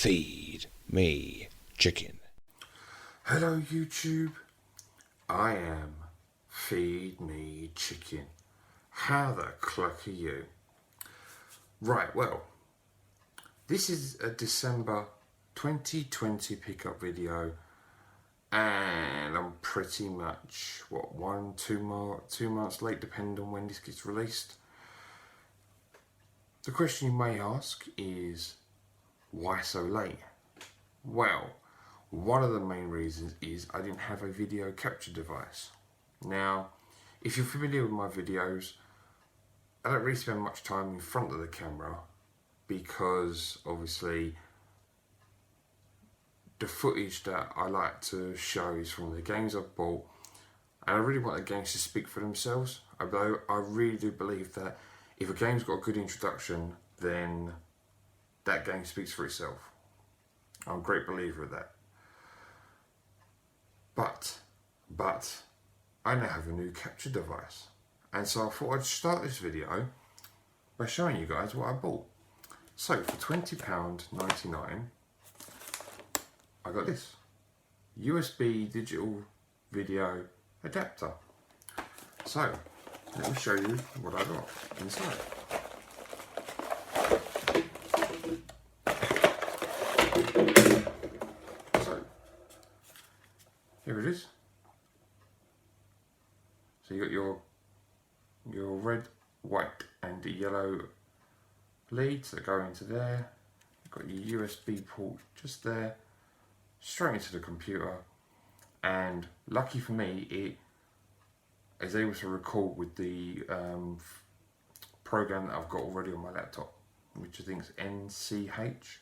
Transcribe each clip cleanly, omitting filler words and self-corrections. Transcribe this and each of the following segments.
Feed me chicken. Hello YouTube, I am Feed Me Chicken. How the cluck are you? Right, well, this is a December 2020 pickup video, and I'm pretty much, what, 2 months late, depending on when this gets released. The question you may ask is, why so late? Well, one of the main reasons is I didn't have a video capture device. Now, if you're familiar with my videos, I don't really spend much time in front of the camera because obviously the footage that I like to show is from the games I've bought, and I really want the games to speak for themselves. Although I really do believe that if a game's got a good introduction, then that game speaks for itself. I'm a great believer of that. But I now have a new capture device, and so I thought I'd start this video by showing you guys what I bought. So for £20.99 I got this USB digital video adapter. So let me show you what I got inside. So here it is. So you got your red, white and yellow leads that go into there. You've got your USB port just there, straight into the computer, and lucky for me it is able to record with the program that I've got already on my laptop, which I think is NCH.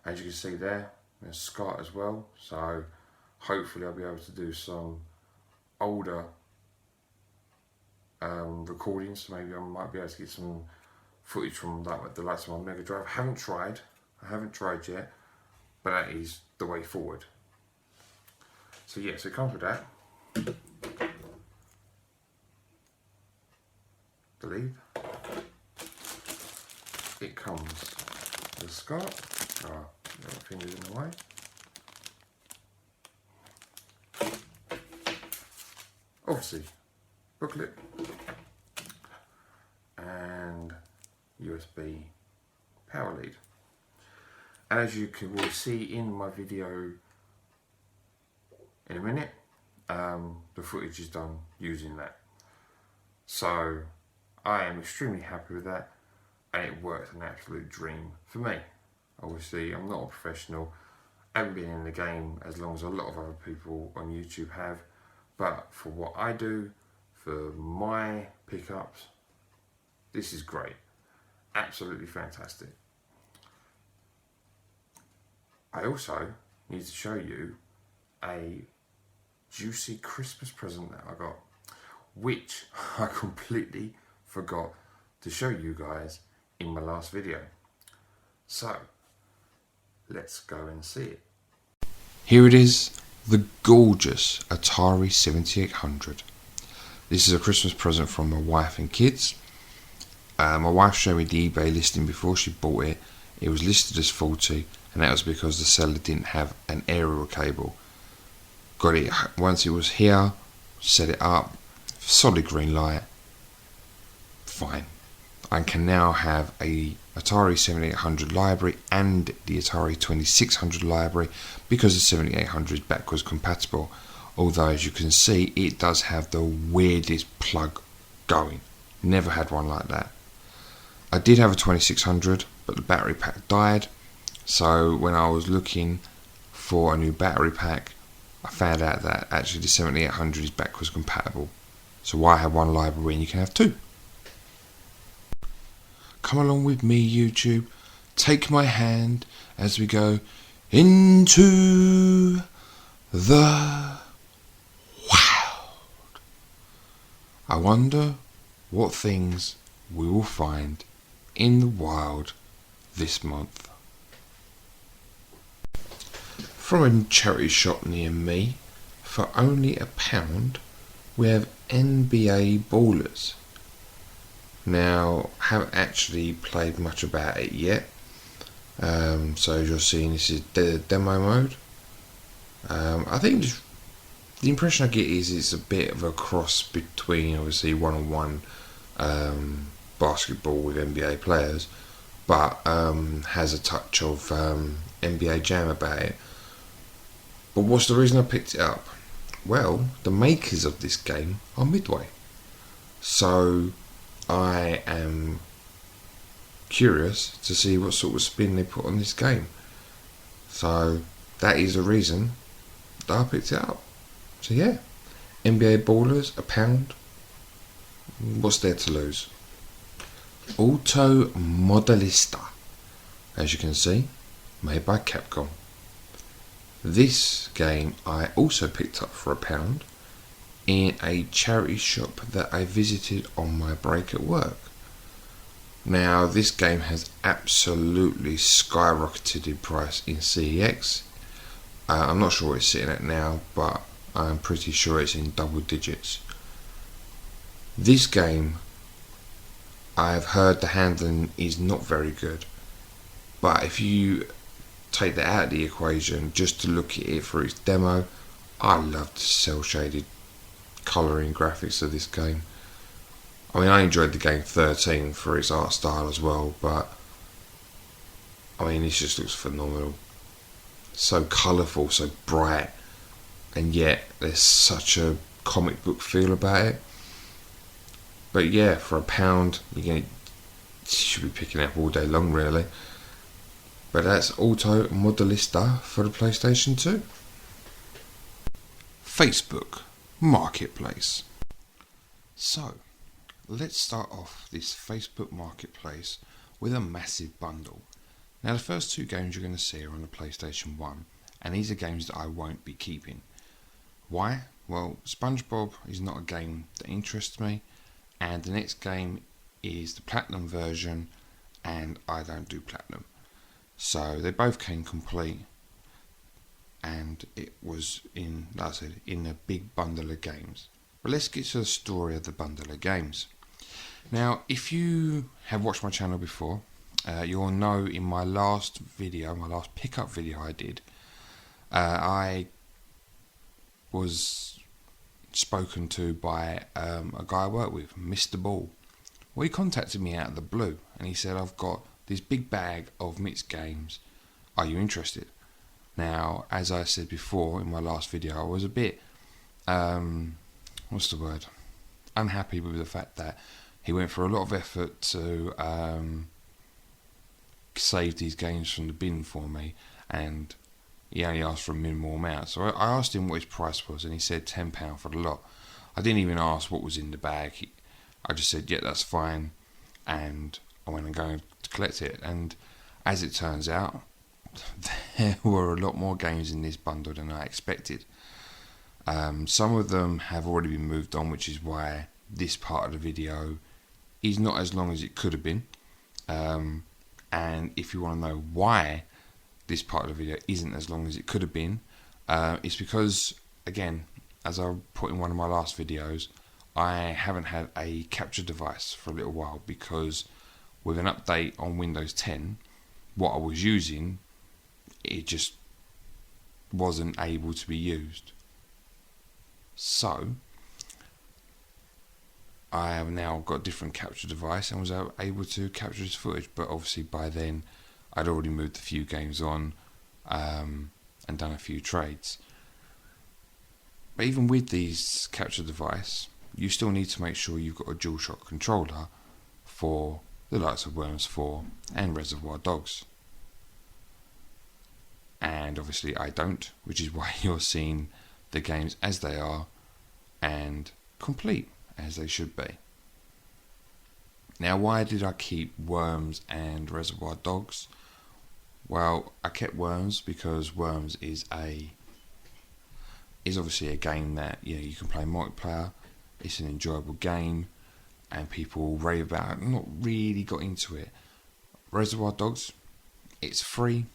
As you can see there, there's SCART as well, so hopefully I'll be able to do some older recordings, so maybe I might be able to get some footage from that, the likes of my Mega Drive. I haven't tried yet, but that is the way forward. So yeah, so it comes with that. The lead. It comes with the SCART. Oh, fingers in the way. Obviously, booklet and USB power lead. And as you will see in my video in a minute, the footage is done using that. So I am extremely happy with that, and it worked an absolute dream for me. Obviously, I'm not a professional. I haven't been in the game as long as a lot of other people on YouTube have, but for what I do, for my pickups, this is great. Absolutely fantastic. I also need to show you a juicy Christmas present that I got, which I completely forgot to show you guys in my last video. So let's go and see it. Here it is, the gorgeous Atari 7800. This is a Christmas present from my wife and kids. My wife showed me the eBay listing before she bought it. It was listed as faulty, and that was because the seller didn't have an aerial cable. Got it once it was here, set it up, solid green light, fine. I can now have a Atari 7800 library and the Atari 2600 library because the 7800 is backwards compatible. Although, as you can see, it does have the weirdest plug going. Never had one like that. I did have a 2600, but the battery pack died. So when I was looking for a new battery pack, I found out that actually the 7800 is backwards compatible. So why have one library when you can have two? Come along with me, YouTube. Take my hand as we go into the wild. I wonder what things we will find in the wild this month. From a charity shop near me, for only £1, we have NBA Ballers. Now, haven't actually played much about it yet, So as you're seeing, this is the demo mode. I think the impression I get is it's a bit of a cross between obviously one-on-one basketball with NBA players, but has a touch of NBA Jam about it. But what's the reason I picked it up? Well, the makers of this game are Midway, so I am curious to see what sort of spin they put on this game. So that is the reason that I picked it up. So yeah, NBA Ballers, £1. What's there to lose? Auto Modelista, as you can see, made by Capcom. This game I also picked up for £1 in a charity shop that I visited on my break at work. Now this game has absolutely skyrocketed in price in CEX. I'm not sure what it's sitting at now, but I'm pretty sure it's in double digits. This game, I've heard the handling is not very good, but if you take that out of the equation just to look at it for its demo, I love the cel shaded colouring graphics of this game. I mean, I enjoyed the game 13 for its art style as well, but I mean, this just looks phenomenal. So colourful, so bright, and yet there's such a comic book feel about it. But yeah, for £1, you should be picking it up all day long, really. But that's Auto Modelista for the PlayStation 2. Facebook Marketplace. So, let's start off this Facebook Marketplace with a massive bundle. Now, the first two games you're going to see are on the PlayStation 1, and these are games that I won't be keeping. Why? Well, SpongeBob is not a game that interests me, and the next game is the Platinum version, and I don't do Platinum. So they both came complete, and it was in, like I said, in a big bundle of games. But let's get to the story of the bundle of games. Now, if you have watched my channel before, you'll know in my last video, my last pickup video I did, I was spoken to by a guy I work with, Mr. Ball. Well, he contacted me out of the blue, and he said, I've got this big bag of mixed games, are you interested? Now, as I said before in my last video, I was a bit, unhappy with the fact that he went for a lot of effort to save these games from the bin for me, and he only asked for a minimal amount. So I asked him what his price was, and he said £10 for the lot. I didn't even ask what was in the bag. I just said, yeah, that's fine, and I went and going to collect it. And as it turns out, there were a lot more games in this bundle than I expected. Some of them have already been moved on, which is why this part of the video is not as long as it could have been. And if you want to know why this part of the video isn't as long as it could have been, it's because, again, as I put in one of my last videos, I haven't had a capture device for a little while, because with an update on Windows 10, what I was using, it just wasn't able to be used. So I have now got a different capture device and was able to capture this footage, but obviously by then I'd already moved a few games on and done a few trades. But even with these capture device, you still need to make sure you've got a DualShock controller for the likes of Worms 4 and Reservoir Dogs. And obviously I don't, which is why you're seeing the games as they are and complete as they should be. Now, why did I keep Worms and Reservoir Dogs? Well, I kept Worms because Worms is obviously a game that you can play multiplayer. It's an enjoyable game, and people rave about it. I'm not really got into it. Reservoir Dogs, it's free,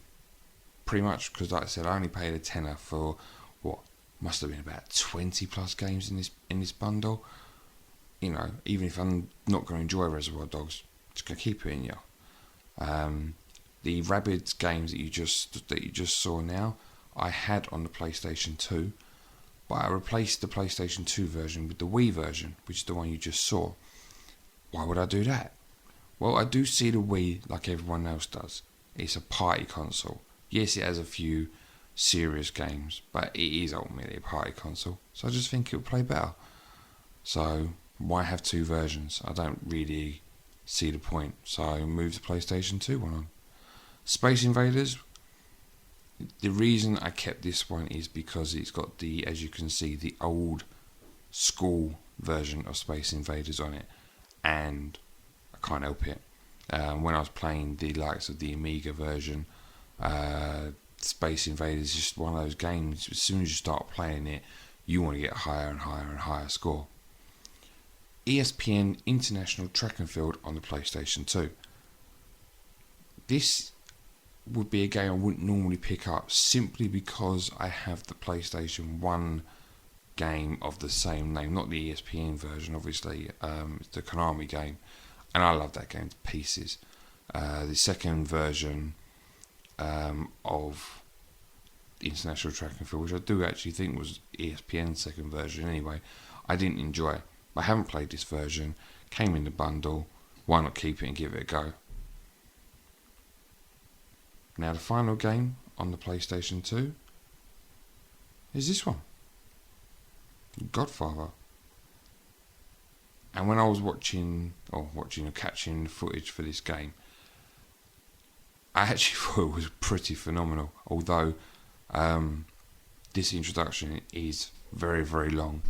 pretty much, because like I said, I only paid a tenner for what must have been about 20 plus games in this bundle. Even if I'm not going to enjoy Reservoir Dogs, just going to keep it in you. The Rabbids games that you just saw now, I had on the PlayStation 2, but I replaced the PlayStation 2 version with the Wii version, which is the one you just saw. Why would I do that? Well, I do see the Wii like everyone else does. It's a party console. Yes, it has a few serious games, but it is ultimately a party console. So I just think it would play better. So why have two versions? I don't really see the point. So I moved the PlayStation 2 one on. Space Invaders. The reason I kept this one is because it's got the, as you can see, the old school version of Space Invaders on it, and I can't help it. When I was playing the likes of the Amiga version, Space Invaders is just one of those games. As soon as you start playing it, you want to get higher and higher and higher score. ESPN International Track and Field on the PlayStation 2. This would be a game I wouldn't normally pick up simply because I have the PlayStation 1 game of the same name, not the ESPN version, obviously. It's the Konami game, and I love that game to pieces. The second version of International Track and Field, which I do actually think was ESPN's second version anyway, I didn't enjoy. I haven't played this version, came in the bundle, why not keep it and give it a go? Now the final game on the PlayStation 2 is this one, Godfather. And when I was watching or catching footage for this game, I actually thought it was pretty phenomenal. Although this introduction is very, very long,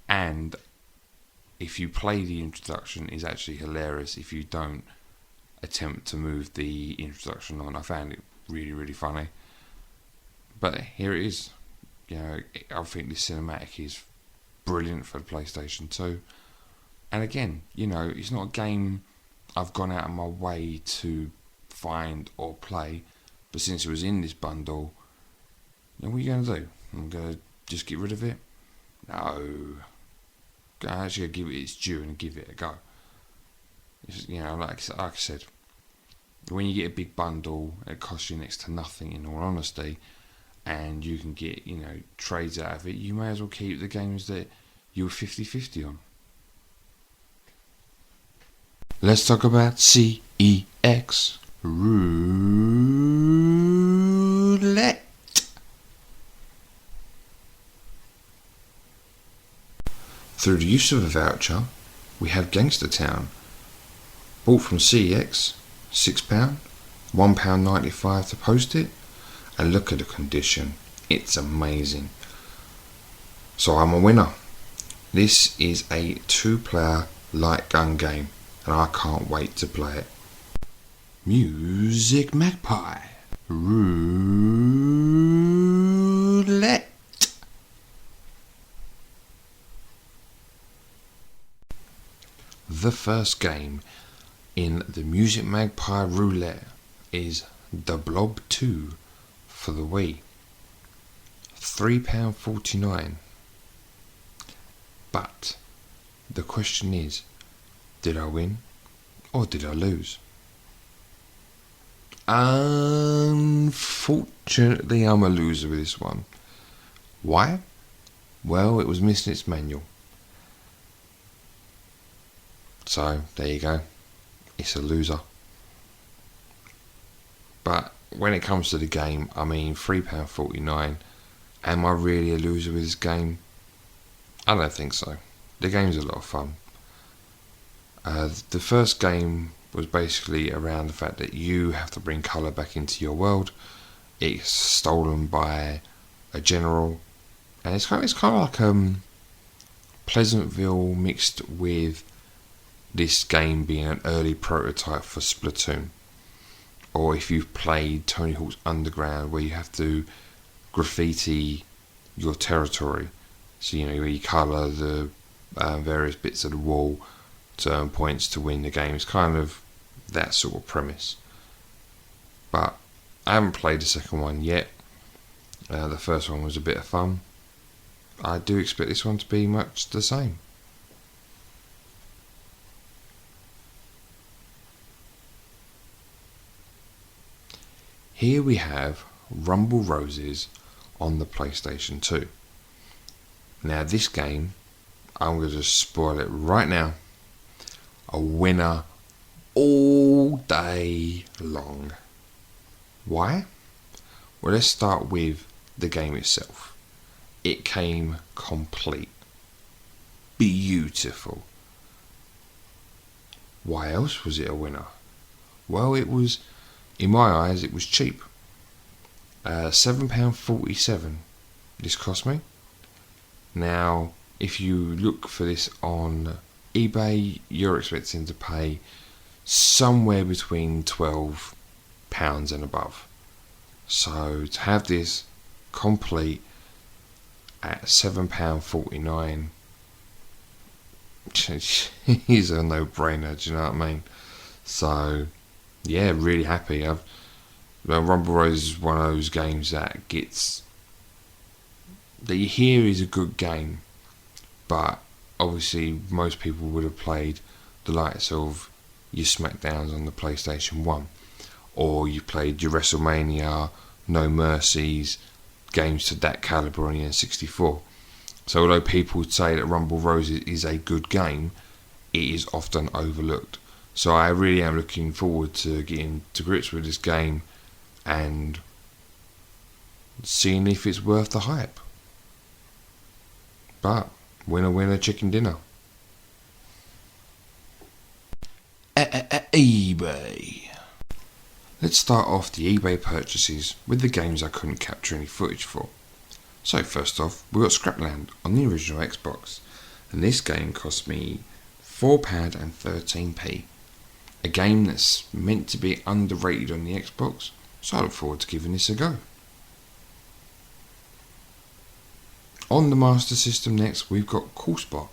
and if you play the introduction, it's actually hilarious if you don't attempt to move the introduction on. I found it really, really funny. But here it is. You know, I think this cinematic is brilliant for the PlayStation 2. And again, you know, it's not a game I've gone out of my way to find or play, but since it was in this bundle, then what are you going to do? I'm going to just get rid of it? No. I'm actually going to give it its due and give it a go. It's, you know, like I said, when you get a big bundle, it costs you next to nothing, in all honesty, and you can get, you know, trades out of it, you may as well keep the games that you were 50-50 on. Let's talk about CEX roulette. Through the use of a voucher, we have Gangster Town, bought from CEX, £6, £1.95 to post it, and look at the condition, it's amazing. So I'm a winner. This is a 2-player light gun game, and I can't wait to play it. Music Magpie roulette. The first game in the Music Magpie roulette is The Blob 2 for the Wii. £3.49. But the question is, did I win or did I lose? Unfortunately, I'm a loser with this one. Why? Well, it was missing its manual. So, there you go. It's a loser. But when it comes to the game, I mean, £3.49. Am I really a loser with this game? I don't think so. The game's a lot of fun. The first game was basically around the fact that you have to bring colour back into your world. It's stolen by a general, and it's kind of like Pleasantville mixed with this game being an early prototype for Splatoon. Or if you've played Tony Hawk's Underground, where you have to graffiti your territory. So, you know, where you colour the various bits of the wall to earn points to win the game. It's kind of that sort of premise. But I haven't played the second one yet. The first one was a bit of fun. I do expect this one to be much the same. Here we have Rumble Roses on the PlayStation 2. Now this game, I'm going to just spoil it right now. A winner all day long. Why? Well, let's start with the game itself. It came complete. Beautiful. Why else was it a winner? Well, it was, in my eyes, it was cheap. £7.47 this cost me. Now, if you look for this on eBay, you're expecting to pay somewhere between £12 and above. So to have this complete at £7.49 is a no-brainer, do you know what I mean? So yeah, really happy. Rumble Rose is one of those games that you hear is a good game, but obviously most people would have played the likes of your SmackDowns on the PlayStation 1, or you played your WrestleMania, No Mercies, games to that calibre on the N64. So although people would say that Rumble Rose is a good game, it is often overlooked. So I really am looking forward to getting to grips with this game and seeing if it's worth the hype. But winner, winner, chicken dinner. eBay. Let's start off the eBay purchases with the games I couldn't capture any footage for. So first off, we got Scrapland on the original Xbox, and this game cost me £4.13. A game that's meant to be underrated on the Xbox, so I look forward to giving this a go. On the Master System next, we've got Cool Spot,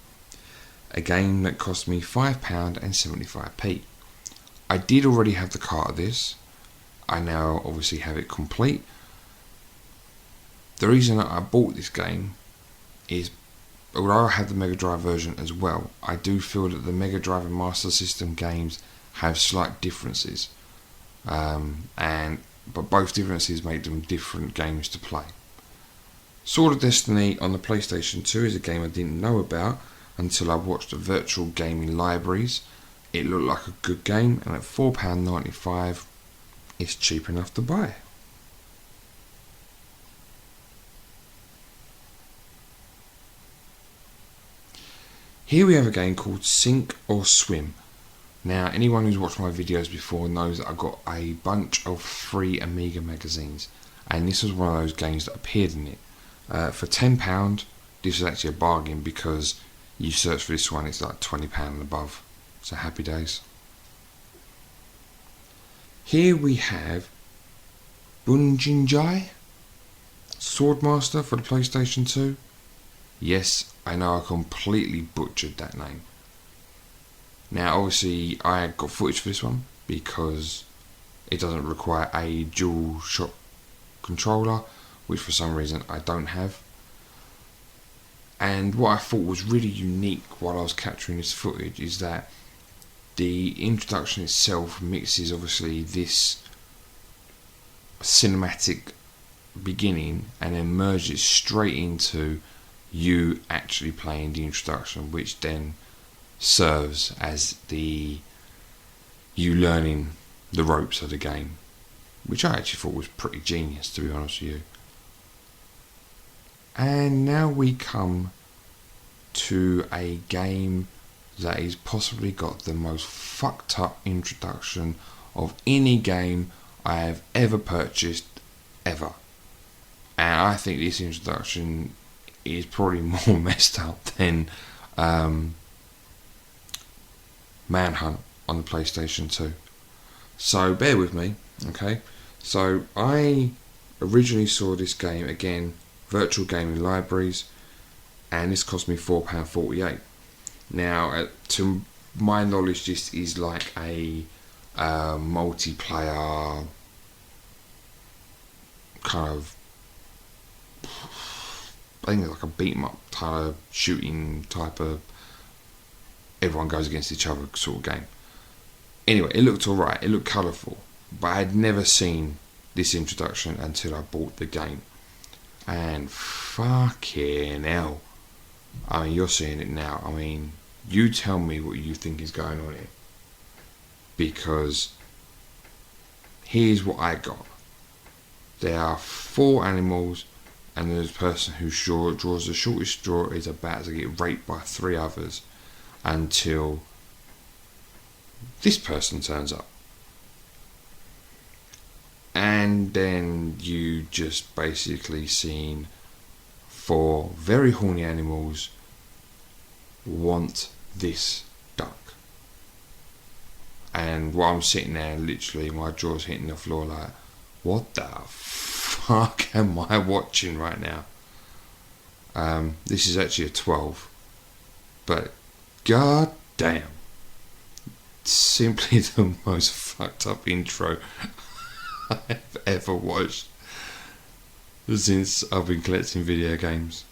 a game that cost me £5.75. I did already have the cart of this. I now obviously have it complete. The reason that I bought this game is, although I have the Mega Drive version as well, I do feel that the Mega Drive and Master System games have slight differences, but both differences make them different games to play. Sword of Destiny on the PlayStation 2 is a game I didn't know about until I watched the virtual gaming libraries. It looked like a good game, and at £4.95 it's cheap enough to buy. Here we have a game called Sink or Swim. Now, anyone who's watched my videos before knows that I got a bunch of free Amiga magazines, and this was one of those games that appeared in it. For £10, this was actually a bargain, because you search for this one, it's like £20 and above. So happy days. Here we have Bunjinjai Swordmaster for the PlayStation 2. Yes, I know I completely butchered that name. Now obviously I got footage for this one because it doesn't require a dual shock controller, which for some reason I don't have. And what I thought was really unique while I was capturing this footage is that the introduction itself mixes obviously this cinematic beginning and then merges straight into you actually playing the introduction, which then serves as you learning the ropes of the game, which I actually thought was pretty genius, to be honest with you. And now we come to a game that has possibly got the most fucked up introduction of any game I have ever purchased ever. And I think this introduction is probably more messed up than Manhunt on the PlayStation 2. So bear with me, okay? So I originally saw this game, again, virtual gaming libraries, and this cost me £4.48. Now, to my knowledge, this is like a multiplayer kind of, I think it's like a beat 'em up type of shooting type of, everyone goes against each other sort of game. Anyway, it looked alright, it looked colourful, but I had never seen this introduction until I bought the game. And fucking hell, I mean, you're seeing it now. I mean, you tell me what you think is going on here, because here's what I got. There are 4 animals, and there's a person who draws the shortest straw is about to get raped by 3 others until this person turns up. And then you just basically seen 4 very horny animals want this duck. And while I'm sitting there, literally my jaw's hitting the floor like, what the fuck am I watching right now? This is actually a 12, but god damn, simply the most fucked up intro I've ever watched since I've been collecting video games.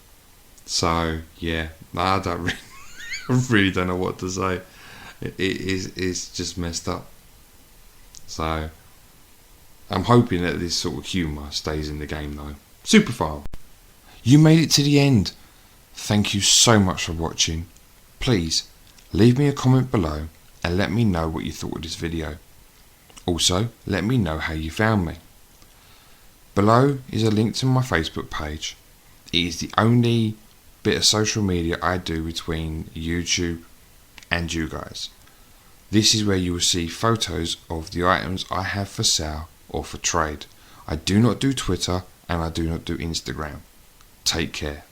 So yeah, I don't really don't know what to say. It's just messed up. So I'm hoping that this sort of humour stays in the game though. Super Farm, you made it to the end. Thank you so much for watching. Please leave me a comment below and let me know what you thought of this video. Also, let me know how you found me. Below is a link to my Facebook page. It is the only bit of social media I do between YouTube and you guys. This is where you will see photos of the items I have for sale or for trade. I do not do Twitter and I do not do Instagram. Take care.